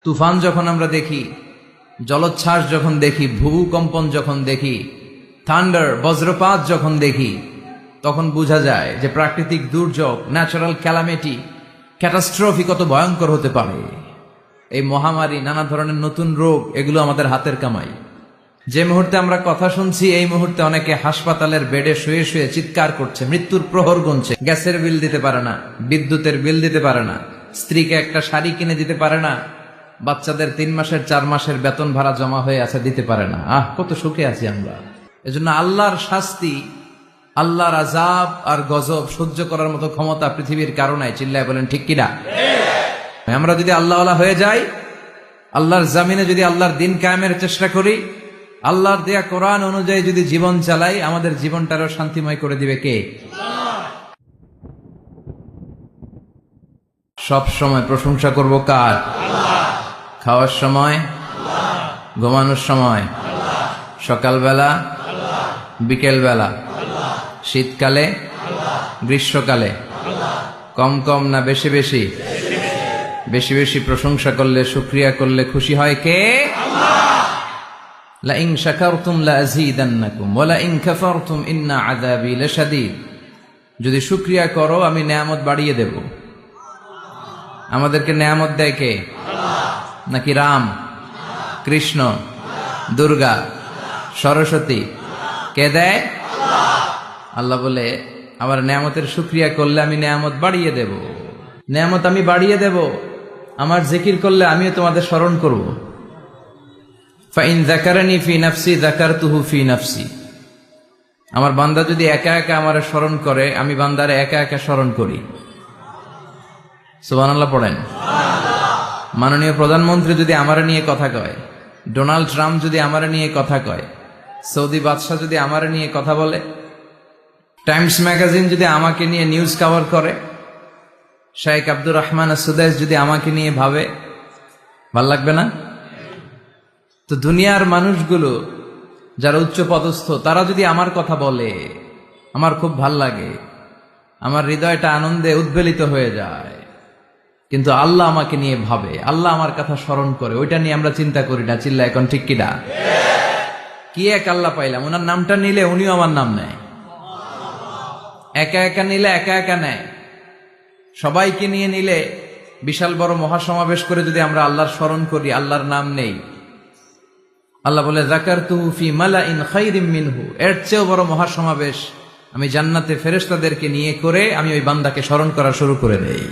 তুফান যখন আমরা দেখি, জলোচ্ছ্বাস যখন দেখি, ভূকম্পন যখন দেখি, থান্ডার বজ্রপাত যখন দেখি, তখন বোঝা যায় যে প্রাকৃতিক দুর্যোগ, ন্যাচারাল ক্যালামিটি, ক্যাটাস্ট্রফি কত ভয়ঙ্কর হতে পারে। এই মহামারী, নানা ধরনের নতুন রোগ, এগুলো আমাদের হাতের কামাই। যে মুহূর্তে আমরা কথা শুনছি, এই মুহূর্তে অনেকে হাসপাতালের বেডে শুয়ে শুয়ে চিৎকার করছে, মৃত্যুর প্রহর গুনছে। গ্যাসের বিল দিতে পারে না, বিদ্যুতের বিল দিতে পারে না, স্ত্রীকে একটা শাড়ি কিনে দিতে পারে না, বাচ্চাদের 3 মাসের 4 মাসের বেতন ভাড়া জমা হয়ে আছে, দিতে পারে না। কত সুখে আছি আমরা। এজন্য আল্লাহর শাস্তি, আল্লাহর আযাব আর গজব সহ্য করার মতো ক্ষমতা পৃথিবীর কারো নাই। চিল্লায় বলেন ঠিক কিনা? আমরা যদি আল্লাহওয়ালা হয়ে যাই, আল্লাহর জমিনে যদি আল্লাহর দিন কায়েমের চেষ্টা করি, আল্লাহর দেয়া কোরআন অনুযায়ী যদি জীবন চালাই, আমাদের জীবনটারও শান্তিময় করে দিবে কে? সব সময় প্রশংসা করব কার? খাওয়ার সময়, ঘুমানোর সময়, সকালবেলা, বিকেলবেলা, শীতকালে, গ্রীষ্মকালে, কম কম না বেশি বেশি? বেশি বেশি প্রশংসা করলে, শুকরিয়া করলে খুশি হয় কে? লা ইন শাকারতুম লা আযীদান্নাকুম ওয়া লা ইন কাফারতুম ইন্না আযাবী লাশাদীদ। যদি শুকরিয়া করো, আমি নেয়ামত বাড়িয়ে দেব। আমাদেরকে নেয়ামত দেয় কে? নাকি রাম, কৃষ্ণ, দুর্গা, সরস্বতী? কে দেয়? আল্লাহ বলে, আমার নেয়ামতের শুকরিয়া করলে আমি নেয়ামত বাড়িয়ে দেব। নেয়ামত আমি বাড়িয়ে দেব। আমার জিকির করলে আমিও তোমাদের স্মরণ করব। ফাইন যাকারানি ফি নাফসি যাকারতুহু ফি নাফসি। আমার বান্দা যদি একা একা আমার স্মরণ করে, আমি বান্দারে একা একা স্মরণ করি। সুবহানাল্লাহ পড়েন। মাননীয় প্রধানমন্ত্রী যদি আমার নিয়ে কথা কয়, ডোনাল্ড ট্রাম্প যদি আমার নিয়ে কথা কয়, সৌদি বাদশাহ যদি আমার নিয়ে কথা বলে, টাইমস ম্যাগাজিন যদি আমাকে নিয়ে নিউজ কভার করে, শেখ আব্দুর রহমান সুদাইস যদি আমাকে নিয়ে ভাবে, ভাল লাগবে না? তো দুনিয়ার মানুষগুলো যারা উচ্চ পদস্থ, তারা যদি আমার কথা বলে, আমার খুব ভাল লাগে, আমার হৃদয়টা আনন্দে উদ্বেলিত হয়ে যায়। কিন্তু আল্লাহ আমাকে নিয়ে ভাবে, আল্লাহ আমার কথা স্মরণ করে, ওইটা নিয়ে আমরা চিন্তা করি না। চিল্লা এখন ঠিক কিনা? কি এক আল্লাহ পাইলাম, ওনার নামটা নিলে উনিও আমার নাম নেয়। একা একা নিলে একা একা নেয়, সবাইকে নিয়ে নিলে, বিশাল বড় মহাসমাবেশ করে যদি আমরা আল্লাহর স্মরণ করি, আল্লাহর নাম নেই, আল্লাহ বলে যাকারতুহু ফি মালাইন খায়রিম মিনহু। এর চেয়েও বড় মহাসমাবেশ আমি জান্নাতে ফেরেশতাদেরকে নিয়ে করে আমি ওই বান্দাকে স্মরণ করা শুরু করে দেই।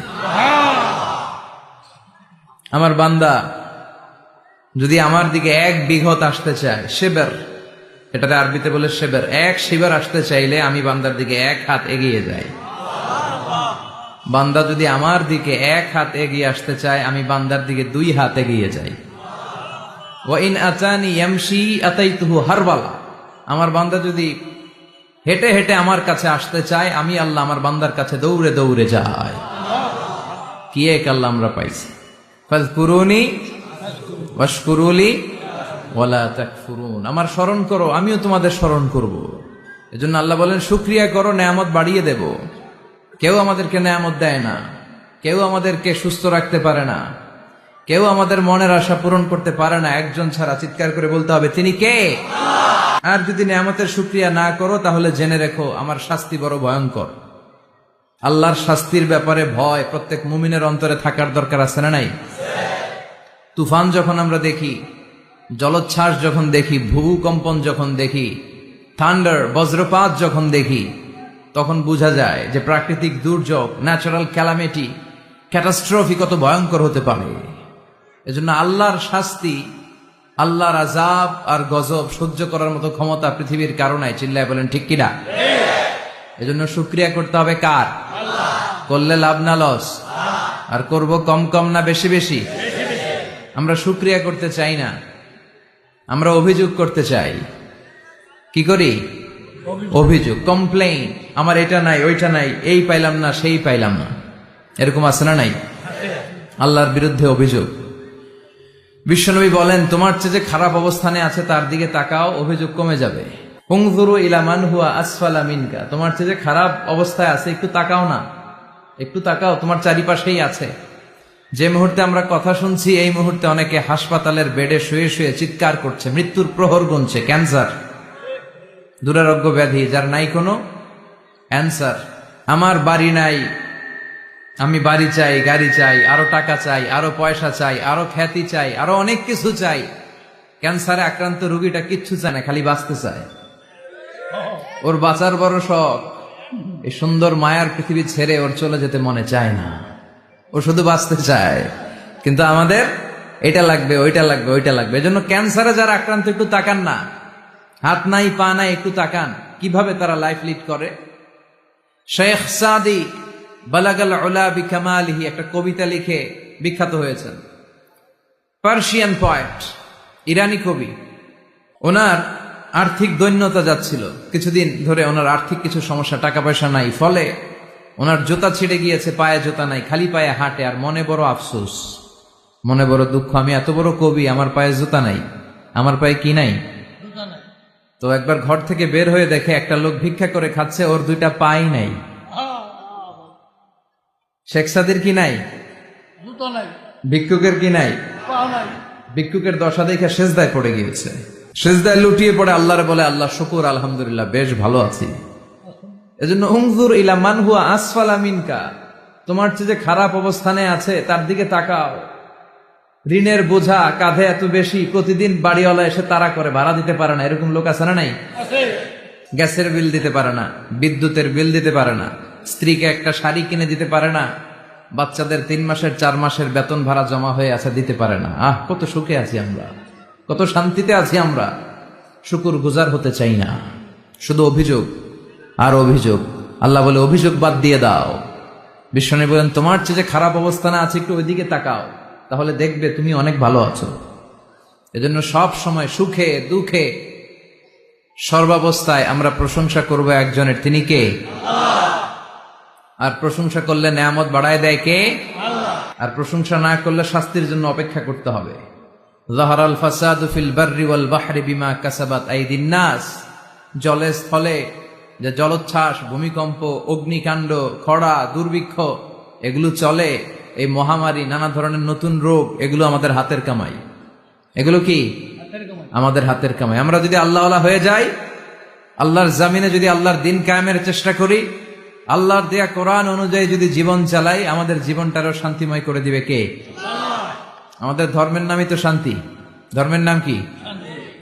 আমার বান্দা যদি আমার দিকে 1 বিঘত আসতে চায়, শেবের, এটাতে আরবিতে বলে শেবের, 1 শিবের আসতে চাইলে আমি বান্দার দিকে 1 হাত এগিয়ে যাই। বান্দা যদি আমার দিকে 1 হাত এগিয়ে আসতে চায়, আমি বান্দার দিকে 2 হাত এগিয়ে যাই। ওয়া ইন আতানি ইয়ামশি আতাইতুহু হারবালা। আমার বান্দা যদি হেঁটে হেঁটে আমার কাছে আসতে চায়, আমি আল্লাহ আমার বান্দার কাছে দৌড়ে দৌড়ে যাই। কি এক আল্লাহ আমরা পাইছি। ফাযকুরুনি ওয়াশকুরুলি ওয়ালা তাকফুরুন। আমার স্মরণ করো, আমিও তোমাদের স্মরণ করব। এজন্য আল্লাহ বলেন, শুকরিয়া করো, নেয়ামত বাড়িয়ে দেব। কেউ আমাদেরকে নেয়ামত দেয় না, কেউ আমাদেরকে সুস্থ রাখতে পারে না, কেউ আমাদের মনের আশা পূরণ করতে পারে না, একজন ছাড়া। চিৎকার করে বলতে হবে, তিনি কে? আর যদি নেয়ামতের শুকরিয়া না করো, তাহলে জেনে রেখো আমার শাস্তি বড় ভয়ঙ্কর। আল্লাহর শাস্তির ব্যাপারে ভয় প্রত্যেক মুমিনের অন্তরে থাকার দরকার আছে না নাই? তুফান যখন আমরা দেখি, জলোচ্ছ্বাস যখন দেখি, ভূকম্পন যখন দেখি, থান্ডার বজ্রপাত যখন দেখি, তখন বোঝা যায় যে প্রাকৃতিক দুর্যোগ, ন্যাচারাল ক্যালামিটি, ক্যাটাস্ট্রফি কত ভয়ঙ্কর হতে পারে। এজন্য আল্লাহর শাস্তি, আল্লাহর আযাব আর গজব সহ্য করার মতো ক্ষমতা পৃথিবীর কারো নাই। চিল্লায় বলেন ঠিক কিনা? এজন্য শুকরিয়া করতে হবে কার? করলে লাভ না লস? আর করব কম কম না বেশি বেশি? আমরা শুকরিয়া করতে চাই না, আমরা অভিযোগ করতে চাই। কি করি? অভিযোগ, কমপ্লেইন। আমার এটা নাই, ওইটা নাই, এই পাইলাম না, সেই পাইলাম না। এরকম আছে না নাই? আল্লাহর বিরুদ্ধে অভিযোগ। বিশ্বনবী বলেন, তোমার চেয়ে যে খারাপ অবস্থানে আছে তার দিকে তাকাও, অভিযোগ কমে যাবে। উনজুরু ইলা মান হুয়া আসফালা মিনকা। তোমার চেয়ে যে খারাপ অবস্থায় আছে, একটু তাকাও না, একটু তাকাও, তোমার চারিপাশেই আছে। যে মুহূর্তে আমরা কথা শুনছি এই মুহূর্তে অনেকে হাসপাতালের বেডে শুয়ে শুয়ে চিৎকার করছে, মৃত্যুর প্রহর গুনছে। ক্যান্সার, দুরারোগ্য ব্যাধি, যার নাই কোনো অ্যান্সার। আমার বাড়ি নাই, আমি বাড়ি চাই, গাড়ি চাই, আরো টাকা চাই, আরো পয়সা চাই, আরো খ্যাতি চাই, আরো অনেক কিছু চাই। ক্যান্সারে আক্রান্ত রোগীটা কিচ্ছু চায় না, খালি বাঁচতে চায়। ওর বাঁচার বড় শখ, এই সুন্দর মায়ার পৃথিবী ছেড়ে ওর চলে যেতে মনে চায় না, ও শুধু বাঁচতে চায়। কিন্তু আমাদের এটা লাগবে, ওইটা লাগবে, ওইটা লাগবে। এজন্য ক্যান্সারে যারা আক্রান্ত একটু তাকান না, হাত নাই পা নাই, একটু তাকান কিভাবে তারা লাইফ লিড করে। শেখ সাদি বালাগাল উলা বিকামালিহি একটা কবিতা লিখে বিখ্যাত হয়েছেন। পার্সিয়ান পয়েট, ইরানি কবি। ওনার আর্থিক দৈন্যতা যাচ্ছিল, কিছুদিন ধরে ওনার আর্থিক কিছু সমস্যা, টাকা পয়সা নাই, ফলে ওনার জুতা ছিঁড়ে গিয়েছে, পায়ে জুতা নাই, খালি পায়ে হাঁটে। আর মনে বড় আফসোস, মনে বড় দুঃখ, আমি এত বড় কবি, আমার পায়ে জুতা নাই, আমার পায়ে কি নাই। তো একবার ঘর থেকে বের হয়ে দেখে একটা লোক ভিক্ষা করে খাচ্ছে, ওর দুইটা পাই নাই। শেখ সাদির কি নাই? ভিক্ষুকের কি নাই? ভিক্ষুকের দশা দেখে সেজদায় পড়ে গিয়েছে, সেজদায় লুটিয়ে পড়ে আল্লাহরে বলে, আল্লাহ শুকুর, আলহামদুলিল্লাহ, বেশ ভালো আছি। এজন্য উনজুর ইলা মান হুয়া আসফালা মিনকা, তোমার চেয়ে যে খারাপ অবস্থানে আছে তার দিকে তাকাও। ঋণের বোঝা কাঁধে এত বেশি, প্রতিদিন বাড়িওয়ালা এসে তাড়া করে, ভাড়া দিতে পারে না, এরকম লোক আছে না নাই? গ্যাসের বিল দিতে পারে না, বিদ্যুতের বিল দিতে পারে না, স্ত্রীকে একটা শাড়ি কিনে দিতে পারে না, বাচ্চাদের 3 মাসের 4 মাসের বেতন ভাড়া জমা হয়ে আছে, দিতে পারে না। কত সুখে আছি আমরা, কত শান্তিতে আছি আমরা, শুকুর গুজার হতে চাই না, শুধু অভিযোগ আর অভিযোগ। আল্লাহ বলে অভিযোগ বাদ দিয়ে দাও। বিশ্বনবী বলেন তোমার চেয়ে যে খারাপ অবস্থানে আছে একটু ওইদিকে তাকাও, তাহলে দেখবে তুমি অনেক ভালো আছো। এজন্য সব সময় সুখে দুঃখে সর্বাবস্থায় আমরা প্রশংসা করব একজনের, তিনি কে? আর প্রশংসা করলে নেয়ামত বাড়ায় দেয় কে? আর প্রশংসা না করলে শাস্তির জন্য অপেক্ষা করতে হবে। যাহারাল ফাসাদু ফিল বাররি ওয়াল বাহরি বিমা কাসাবাত আইদিন নাস, জলে স্থলে যে জলোচ্ছ্বাস, ভূমিকম্প, অগ্নিকাণ্ড, খরা, দুর্ভিক্ষ এগুলো চলে, এই মহামারী, নানা ধরনের নতুন রোগ, এগুলো আমাদের হাতের কামাই। এগুলো কি আমাদের হাতের কামাই। আমরা যদি আল্লাহওয়ালা হয়ে যাই, আল্লাহর জামিনে যদি আল্লাহর দিন কায়েমের চেষ্টা করি, আল্লাহর দেয়া কোরআন অনুযায়ী যদি জীবন চালাই, আমাদের জীবনটারও শান্তিময় করে দিবে কে? আমাদের ধর্মের নামই তো শান্তি। ধর্মের নাম কি?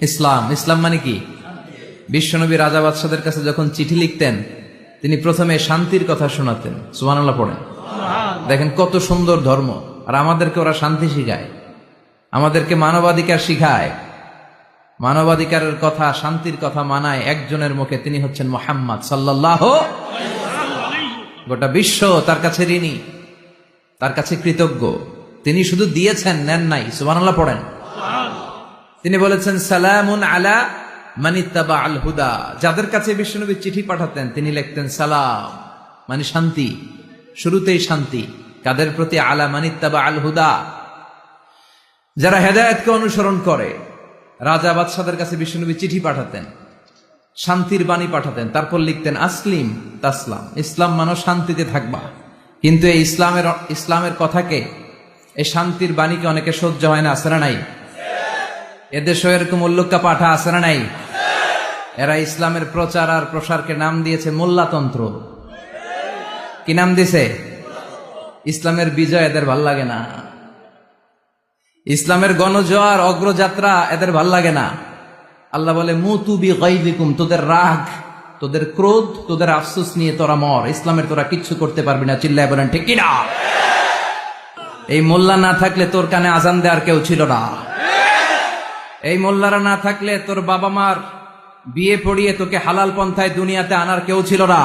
ইসলাম। ইসলাম মানে কি? বিশ্বনবী রাজা বাদশাদের কাছে যখন চিঠি লিখতেন, তিনি প্রথমে শান্তির কথা শোনাতেন। সুবহানাল্লাহ পড়েন। দেখেন কত সুন্দর ধর্ম। আর আমাদেরকে ওরা শান্তি শিখায়, আমাদেরকে মানবাধিকার শিখায়, মানবাধিকারের কথা, শান্তির কথা মানায় একজনের মুখে, তিনি হচ্ছেন মুহাম্মদ সাল্লাল্লাহু। গোটা বিশ্ব তার কাছে ঋণী, তার কাছে কৃতজ্ঞ। তিনি শুধু দিয়েছেন, নেন নাই। সুবহানাল্লাহ পড়েন। তিনি বলেছেন সালামুন আলা মানিত্তাবা আল হুদা। যাদের কাছে বিশ্বনবী চিঠি পাঠাতেন তিনি লিখতেন সালাম, মানে শান্তি, শুরুতেই শান্তি। কাদের প্রতি? আলা মানিত্তাবা আল হুদা, যারা হেদায়েতকে অনুসরণ করে। রাজা বাদশাদের কাছে বিশ্বনবী চিঠি পাঠাতেন, শান্তির বাণী পাঠাতেন, তারপর লিখতেন আসলিম তাসলাম, ইসলাম মানো শান্তিতে থাকবা। কিন্তু এই ইসলামের কথাকে, এই শান্তির বাণীকে অনেকে সহ্য হয় না, আছে না নাই? এদেশেও এরকম উল্লুক্কা পাঠা আছে না নাই? এরা ইসলামের প্রচার আর প্রসারকে নাম দিয়েছে মোল্লাতন্ত্র। কি নাম দিছে? ইসলামের বিজয় এদের ভাল লাগে না, ইসলামের গণজোয়ার অগ্রযাত্রা এদের ভাল লাগে না। আল্লাহ বলে মুতু বিগাইযিকুম, তোদের রাগ, তোদের ক্রোধ, তোদের আফসোস নিয়ে তোরা মর, ইসলামের তোরা কিচ্ছু করতে পারবি না। চিল্লায় বলেন ঠিক কিনা? এই মোল্লা না থাকলে তোর কানে আজান দেওয়ার কেউ ছিল না, এই মোল্লারা না থাকলে তোর বাবা মার বিয়ে পড়িয়ে তোকে হালাল পন্থায় দুনিয়াতে আনার কেউ ছিল না,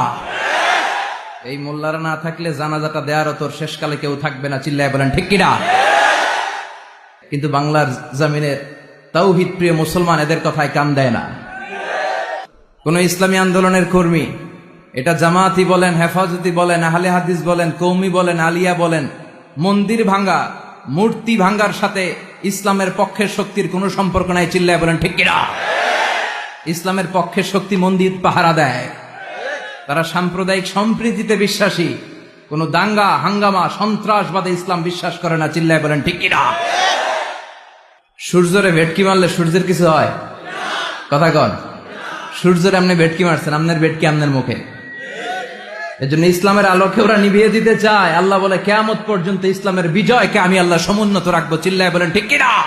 এই মোল্লারা না থাকলে জানাজাটা দেওয়ারও তোর শেষকালে কেউ থাকবে না। চিল্লায় বলেন ঠিক কিনা? কিন্তু বাংলার জমিনের তাওহীদ প্রিয় মুসলমান এদের কথায় কান দেয় না। কোন ইসলামী আন্দোলনের কর্মী, এটা জামাতি বলেন, হেফাজতি বলেন, আহলে হাদিস বলেন, কওমি বলেন, আলিয়া বলেন, মন্দির ভাঙ্গা, মূর্তি ভাঙ্গার সাথে ইসলামের পক্ষের শক্তির কোনো সম্পর্ক নাই। চিল্লায় বলেন ঠিক কিনা? ইসলামের পক্ষের শক্তি মন্দির পাহারা দেয়, তারা সাম্প্রদায়িক সম্প্রীতিতে বিশ্বাসী, কোন দাঙ্গা হাঙ্গামা সন্ত্রাসবাদে ইসলাম বিশ্বাস করে না। চিল্লায় বলেন ঠিক কিনা? সূর্যরে ভেটকি মারলে সূর্যের কিছু হয়? কথা কন। সূর্যের আপনি ভেটকি মারছেন, আপনার ভেটকি আপনার মুখে। এজন্য ইসলামের আলোকে ওরা নিভিয়ে দিতে চায়। আল্লাহ বলে কিয়ামত পর্যন্ত ইসলামের বিজয়কে আমি আল্লাহ সমুন্নত রাখবো। চিল্লায় বলেন ঠিক কিনা?